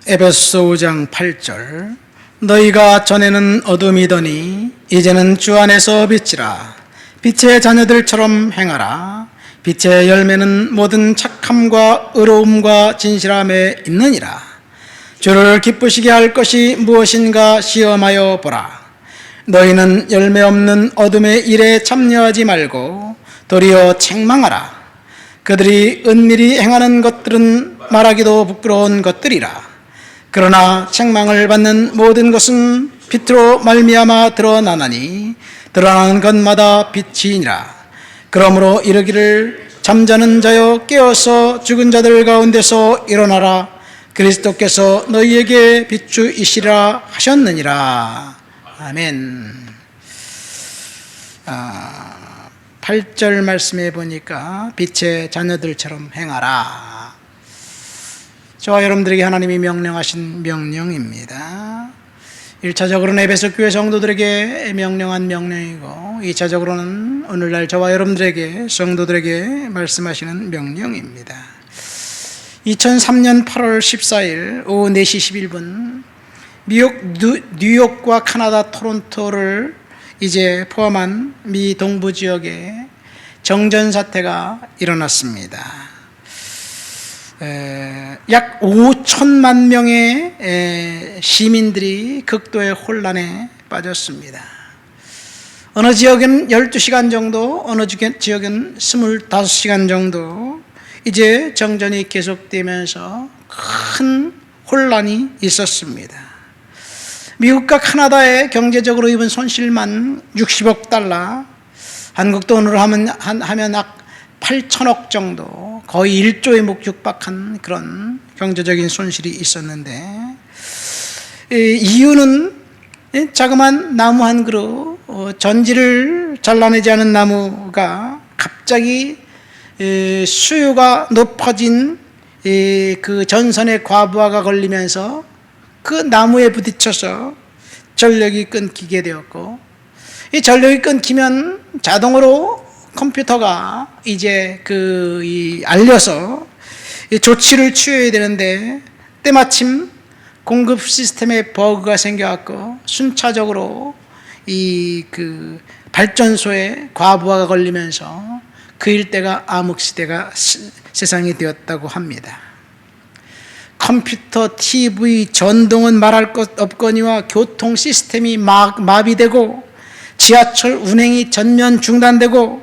에베소 5장 8절 너희가 전에는 어둠이더니 이제는 주 안에서 빛이라. 빛의 자녀들처럼 행하라. 빛의 열매는 모든 착함과 의로움과 진실함에 있느니라. 주를 기쁘시게 할 것이 무엇인가 시험하여 보라. 너희는 열매 없는 어둠의 일에 참여하지 말고 도리어 책망하라. 그들이 은밀히 행하는 것들은 말하기도 부끄러운 것들이라. 그러나 책망을 받는 모든 것은 빛으로 말미암아 드러나나니 드러나는 것마다 빛이니라. 그러므로 이르기를 잠자는 자여 깨어서 죽은 자들 가운데서 일어나라. 그리스도께서 너희에게 비추이시라 하셨느니라. 아멘. 8절 말씀해 보니까 빛의 자녀들처럼 행하라. 저와 여러분들에게 하나님이 명령하신 명령입니다. 1차적으로는 에베소 교회 성도들에게 명령한 명령이고 2차적으로는 오늘날 저와 여러분들에게 성도들에게 말씀하시는 명령입니다. 2003년 8월 14일 오후 4시 11분 뉴욕과 카나다 토론토를 이제 포함한 미 동부 지역에 정전 사태가 일어났습니다. 약 5천만 명의 시민들이 극도의 혼란에 빠졌습니다. 어느 지역은 12시간 정도, 어느 지역은 25시간 정도 이제 정전이 계속되면서 큰 혼란이 있었습니다. 미국과 카나다의 경제적으로 입은 손실만 60억 달러, 한국 돈으로 하면 약 8천억 정도, 거의 1조에 육박한 그런 경제적인 손실이 있었는데, 이유는 자그마한 나무 한 그루, 전지를 잘라내지 않은 나무가 갑자기 수요가 높아진 그 전선의 과부하가 걸리면서 그 나무에 부딪혀서 전력이 끊기게 되었고, 이 전력이 끊기면 자동으로 컴퓨터가 이제 알려서 조치를 취해야 되는데 때마침 공급 시스템에 버그가 생겨갖고 순차적으로 발전소에 과부하가 걸리면서 그 일대가 암흑시대가 세상이 되었다고 합니다. 컴퓨터, TV, 전동은 말할 것 없거니와 교통 시스템이 마비되고 지하철 운행이 전면 중단되고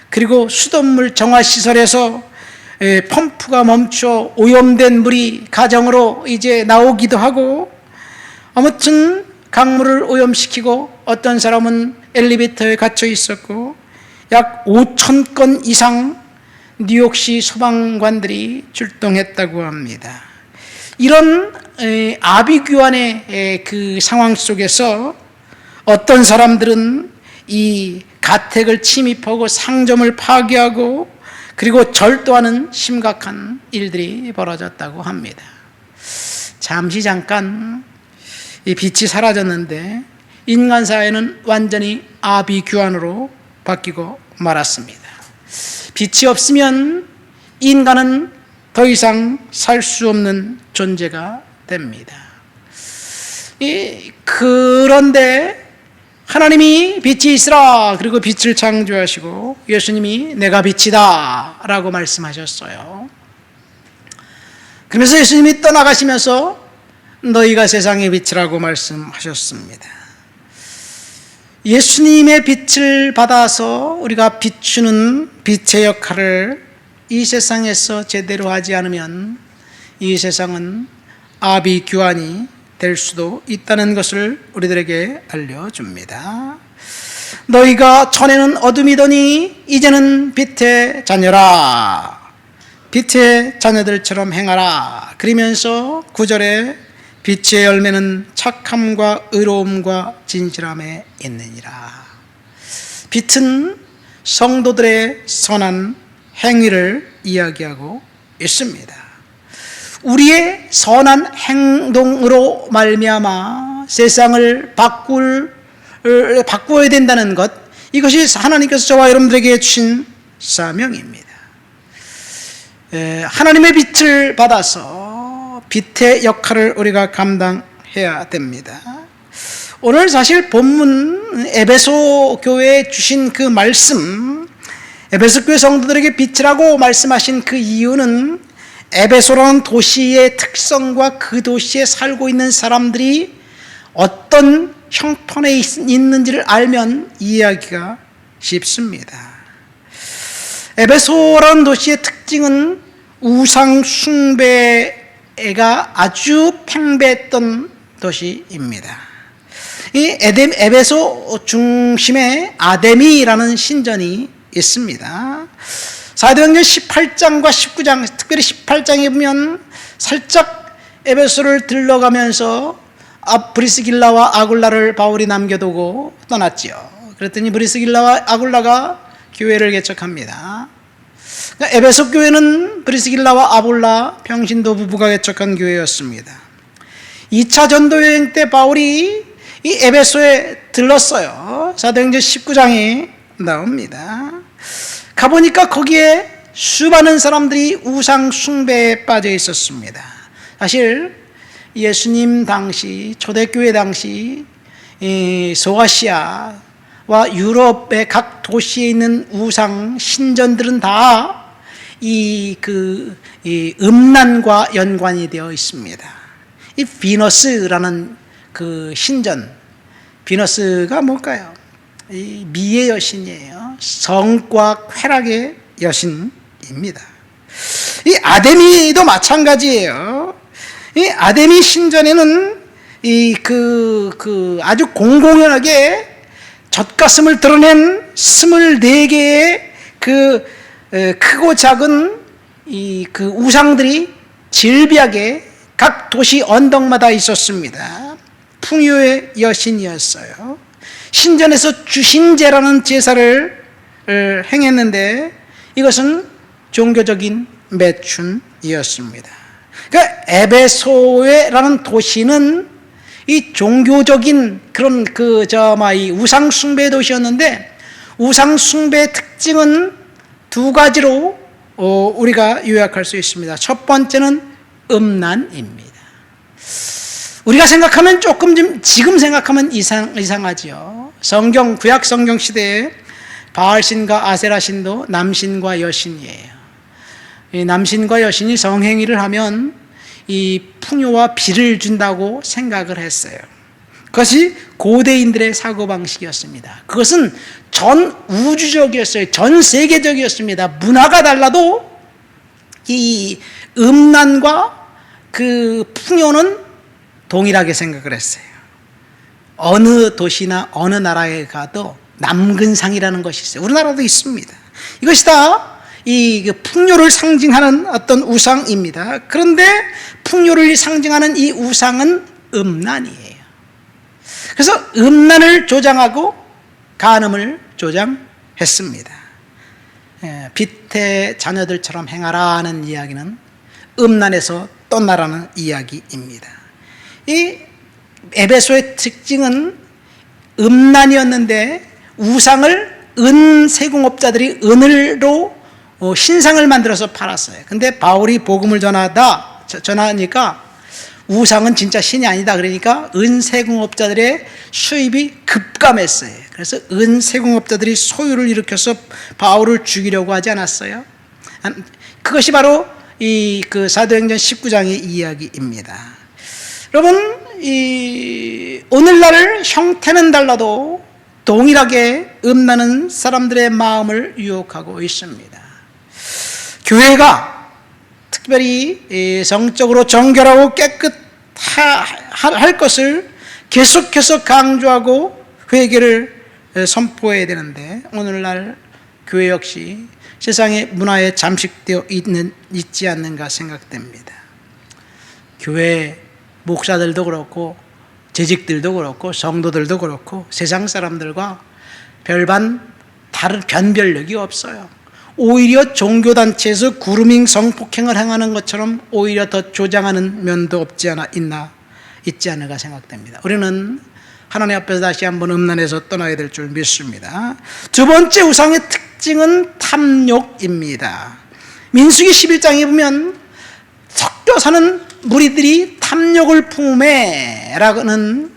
그리고 수돗물 정화시설에서 펌프가 멈춰 오염된 물이 가정으로 이제 나오기도 하고, 아무튼 강물을 오염시키고 어떤 사람은 엘리베이터에 갇혀 있었고, 약 5천 건 이상 뉴욕시 소방관들이 출동했다고 합니다. 이런 아비규환의 그 상황 속에서 어떤 사람들은 이 가택을 침입하고 상점을 파괴하고 그리고 절도하는 심각한 일들이 벌어졌다고 합니다. 잠깐 이 빛이 사라졌는데 인간 사회는 완전히 아비규환으로 바뀌고 말았습니다. 빛이 없으면 인간은 더 이상 살 수 없는 존재가 됩니다. 그런데 하나님이 빛이 있으라, 그리고 빛을 창조하시고 예수님이 내가 빛이다 라고 말씀하셨어요. 그러면서 예수님이 떠나가시면서 너희가 세상의 빛이라고 말씀하셨습니다. 예수님의 빛을 받아서 우리가 비추는 빛의 역할을 이 세상에서 제대로 하지 않으면 이 세상은 아비규환이 될 수도 있다는 것을 우리들에게 알려줍니다. 너희가 전에는 어둠이더니 이제는 빛의 자녀라. 빛의 자녀들처럼 행하라. 그러면서 9절에 빛의 열매는 착함과 의로움과 진실함에 있느니라. 빛은 성도들의 선한 행위를 이야기하고 있습니다. 우리의 선한 행동으로 말미암아 세상을 바꾸어야 된다는 것, 이것이 하나님께서 저와 여러분들에게 주신 사명입니다. 하나님의 빛을 받아서 빛의 역할을 우리가 감당해야 됩니다. 오늘 사실 본문 에베소 교회에 주신 그 말씀, 에베소 교회 성도들에게 빛이라고 말씀하신 그 이유는 에베소라는 도시의 특성과 그 도시에 살고 있는 사람들이 어떤 형편에 있는지를 알면 이해하기가 쉽습니다. 에베소라는 도시의 특징은 우상 숭배가 아주 팽배했던 도시입니다. 이 에베소 중심에 아데미라는 신전이 있습니다. 사도행전 18장과 19장, 특별히 18장에 보면 살짝 에베소를 들러가면서 브리스길라와 아굴라를 바울이 남겨두고 떠났지요. 그랬더니 브리스길라와 아굴라가 교회를 개척합니다. 그러니까 에베소 교회는 브리스길라와 아굴라 평신도 부부가 개척한 교회였습니다. 2차 전도여행 때 바울이 이 에베소에 들렀어요. 사도행전 19장에 나옵니다. 가보니까 거기에 수많은 사람들이 우상 숭배에 빠져 있었습니다. 사실 예수님 당시, 초대교회 당시 소아시아와 유럽의 각 도시에 있는 우상 신전들은 다 이 음란과 연관이 되어 있습니다. 이 비너스라는 그 신전, 비너스가 뭘까요? 이 미의 여신이에요. 성과 쾌락의 여신입니다. 이 아데미도 마찬가지예요. 이 아데미 신전에는 아주 공공연하게 젖가슴을 드러낸 24개의 크고 작은 그 우상들이 질비하게 각 도시 언덕마다 있었습니다. 풍요의 여신이었어요. 신전에서 주신제라는 제사를 행했는데 이것은 종교적인 매춘이었습니다. 그러니까 에베소라는 도시는 이 종교적인 그런 이 우상 숭배 도시였는데, 우상 숭배의 특징은 두 가지로 우리가 요약할 수 있습니다. 첫 번째는 음란입니다. 우리가 생각하면 지금 생각하면 이상하지요. 구약 성경 시대에 바알신과 아세라신도 남신과 여신이에요. 이 남신과 여신이 성행위를 하면 이 풍요와 비를 준다고 생각을 했어요. 그것이 고대인들의 사고방식이었습니다. 그것은 전 우주적이었어요. 전 세계적이었습니다. 문화가 달라도 이 음란과 그 풍요는 동일하게 생각을 했어요. 어느 도시나 어느 나라에 가도 남근상이라는 것이 있어요. 우리나라도 있습니다. 이것이 다 이 풍요를 상징하는 어떤 우상입니다. 그런데 풍요를 상징하는 이 우상은 음란이에요. 그래서 음란을 조장하고 간음을 조장했습니다. 빛의 자녀들처럼 행하라 하는 이야기는 음란에서 떠나라는 이야기입니다. 이 에베소의 특징은 음란이었는데 우상을 세공업자들이 은으로 신상을 만들어서 팔았어요. 근데 바울이 복음을 전하니까 우상은 진짜 신이 아니다. 그러니까 세공업자들의 수입이 급감했어요. 그래서 세공업자들이 소유를 일으켜서 바울을 죽이려고 하지 않았어요. 그것이 바로 사도행전 19장의 이야기입니다. 여러분, 오늘날 형태는 달라도 동일하게 음란은 사람들의 마음을 유혹하고 있습니다. 교회가 특별히 성적으로 정결하고 깨끗할 것을 계속해서 강조하고 회개를 선포해야 되는데, 오늘날 교회 역시 세상의 문화에 잠식되어 있지 않는가 생각됩니다. 교회 목사들도 그렇고 재직들도 그렇고 성도들도 그렇고 세상 사람들과 다른 변별력이 없어요. 오히려 종교단체에서 그루밍 성폭행을 행하는 것처럼 오히려 더 조장하는 면도 있지 않을까 생각됩니다. 우리는 하나님 앞에서 다시 한번 음란에서 떠나야 될 줄 믿습니다. 두 번째 우상의 특징은 탐욕입니다. 민수기 11장에 보면 섞여 사는 무리들이 탐욕을 품음에라는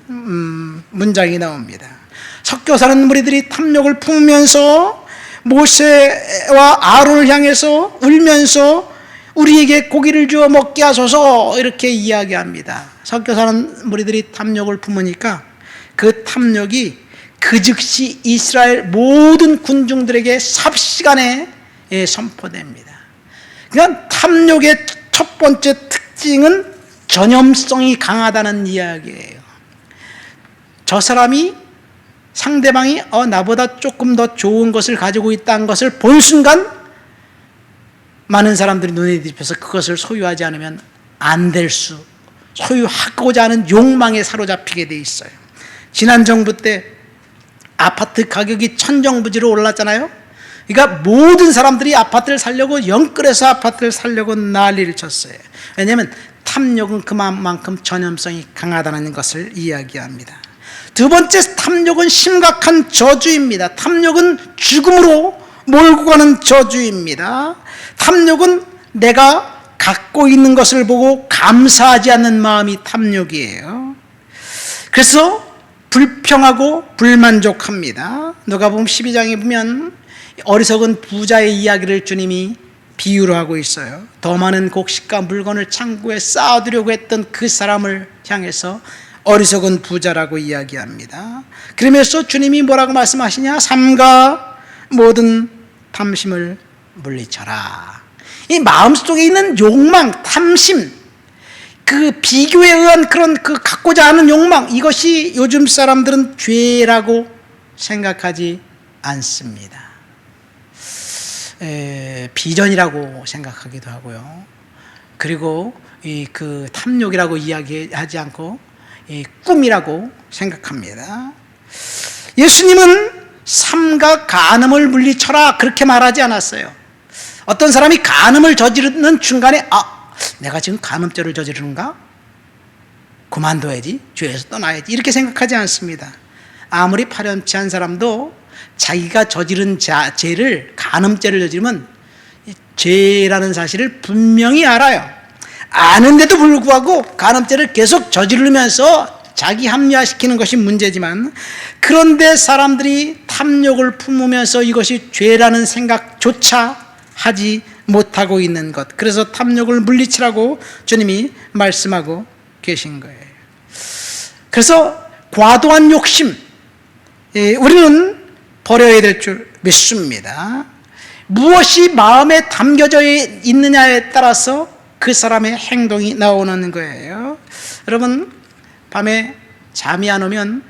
문장이 나옵니다. 선교사는 무리들이 탐욕을 품으면서 모세와 아론을 향해서 울면서 우리에게 고기를 주어 먹게 하소서 이렇게 이야기합니다. 선교사는 무리들이 탐욕을 품으니까 그 탐욕이 그 즉시 이스라엘 모든 군중들에게 삽시간에 선포됩니다. 그러니까 탐욕의 첫 번째 특징은 전염성이 강하다는 이야기예요. 저 사람이 상대방이 나보다 조금 더 좋은 것을 가지고 있다는 것을 본 순간 많은 사람들이 눈에 뒤집혀서 그것을 소유하지 않으면 안 될 소유하고자 하는 욕망에 사로잡히게 돼 있어요. 지난 정부 때 아파트 가격이 천정부지로 올랐잖아요. 그러니까 모든 사람들이 아파트를 살려고 영끌해서 아파트를 살려고 난리를 쳤어요. 왜냐하면 탐욕은 그만큼 전염성이 강하다는 것을 이야기합니다. 두 번째, 탐욕은 심각한 저주입니다. 탐욕은 죽음으로 몰고 가는 저주입니다. 탐욕은 내가 갖고 있는 것을 보고 감사하지 않는 마음이 탐욕이에요. 그래서 불평하고 불만족합니다. 누가복음 12장에 보면 어리석은 부자의 이야기를 주님이 비유로 하고 있어요. 더 많은 곡식과 물건을 창고에 쌓아두려고 했던 그 사람을 향해서 어리석은 부자라고 이야기합니다. 그러면서 주님이 뭐라고 말씀하시냐? 삼가 모든 탐심을 물리쳐라. 이 마음속에 있는 욕망, 탐심, 그 비교에 의한 그런 그 갖고자 하는 욕망, 이것이 요즘 사람들은 죄라고 생각하지 않습니다. 비전이라고 생각하기도 하고요. 그리고 그 탐욕이라고 이야기하지 않고 꿈이라고 생각합니다. 예수님은 삼가 간음을 물리쳐라 그렇게 말하지 않았어요. 어떤 사람이 간음을 저지르는 중간에 내가 지금 간음죄를 저지르는가? 그만둬야지, 죄에서 떠나야지 이렇게 생각하지 않습니다. 아무리 파렴치한 사람도 자기가 저지른 죄를, 간음죄를 저지르면 죄라는 사실을 분명히 알아요. 아는데도 불구하고 간음죄를 계속 저지르면서 자기 합리화시키는 것이 문제지만, 그런데 사람들이 탐욕을 품으면서 이것이 죄라는 생각조차 하지 못하고 있는 것, 그래서 탐욕을 물리치라고 주님이 말씀하고 계신 거예요. 그래서 과도한 욕심, 우리는 버려야 될 줄 믿습니다. 무엇이 마음에 담겨져 있느냐에 따라서 그 사람의 행동이 나오는 거예요. 여러분, 밤에 잠이 안 오면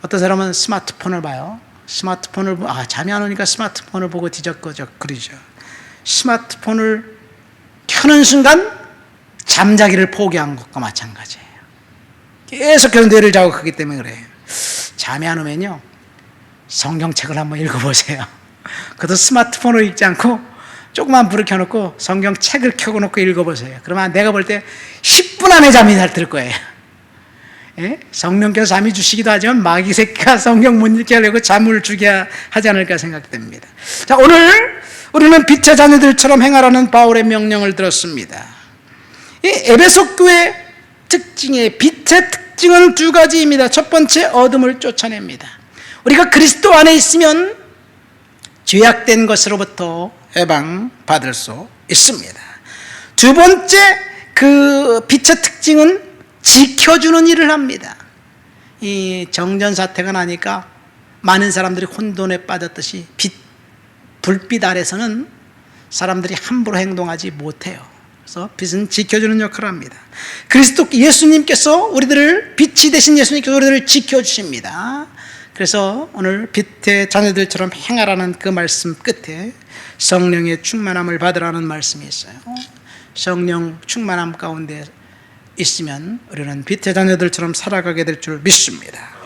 어떤 사람은 스마트폰을 봐요. 스마트폰을 잠이 안 오니까 스마트폰을 보고 뒤적거적 그러죠. 스마트폰을 켜는 순간 잠자기를 포기한 것과 마찬가지예요. 계속해서 뇌를 자극하기 때문에 그래요. 잠이 안 오면요, 성경책을 한번 읽어보세요. 그것도 스마트폰을 읽지 않고 조그만 불을 켜놓고 성경책을 켜놓고 읽어보세요. 그러면 내가 볼 때 10분 안에 잠이 잘 들 거예요. 예? 성령께서 잠이 주시기도 하지만 마귀 새끼가 성경 못 읽게 하려고 잠을 주게 하지 않을까 생각됩니다. 자, 오늘 우리는 빛의 자녀들처럼 행하라는 바울의 명령을 들었습니다. 이 에베소 교회 특징의 빛의 특징은 두 가지입니다. 첫 번째, 어둠을 쫓아냅니다. 우리가 그리스도 안에 있으면 죄악된 것으로부터 해방받을 수 있습니다. 두 번째, 그 빛의 특징은 지켜주는 일을 합니다. 이 정전 사태가 나니까 많은 사람들이 혼돈에 빠졌듯이 불빛 아래서는 사람들이 함부로 행동하지 못해요. 그래서 빛은 지켜주는 역할을 합니다. 그리스도 예수님께서 우리들을, 빛이 되신 예수님께서 우리들을 지켜주십니다. 그래서 오늘 빛의 자녀들처럼 행하라는 그 말씀 끝에 성령의 충만함을 받으라는 말씀이 있어요. 성령 충만함 가운데 있으면 우리는 빛의 자녀들처럼 살아가게 될 줄 믿습니다.